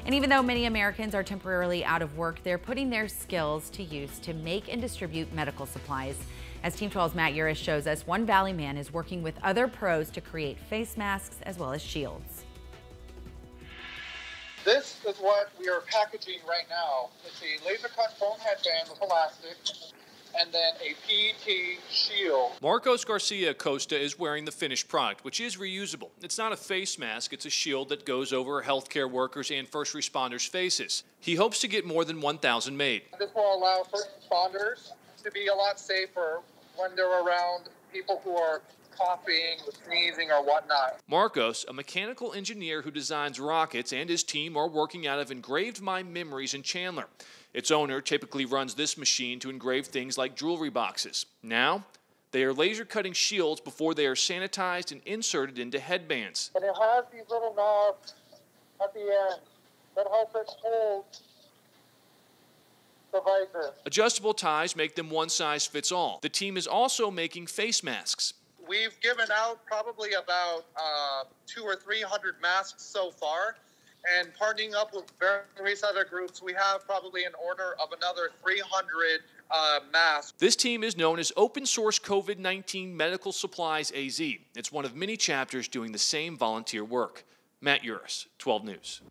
And even though many Americans are temporarily out of work, they're putting their skills to use to make and distribute medical supplies. As Team 12's Matt Uris shows us, one Valley man is working with other pros to create face masks as well as shields. This is what we are packaging right now. It's a laser cut foam headband with elastic and then a PET shield. Marcos Garcia Acosta is wearing the finished product, which is reusable. It's not a face mask, it's a shield that goes over healthcare workers and first responders' faces. He hopes to get more than 1,000 made. This will allow first responders to be a lot safer when they're around people who are coughing, sneezing, or whatnot. Marcos, a mechanical engineer who designs rockets, and his team are working out of Engraved My Memories in Chandler. Its owner typically runs this machine to engrave things like jewelry boxes. Now, they are laser cutting shields before they are sanitized and inserted into headbands. And it has these little knobs at the end that help it hold the visor. Adjustable ties make them one size fits all. The team is also making face masks. We've given out probably about 200 or 300 masks so far, and partnering up with various other groups, we have probably an order of another 300 masks. This team is known as Open Source COVID-19 Medical Supplies AZ. It's one of many chapters doing the same volunteer work. Matt Uris, 12 News.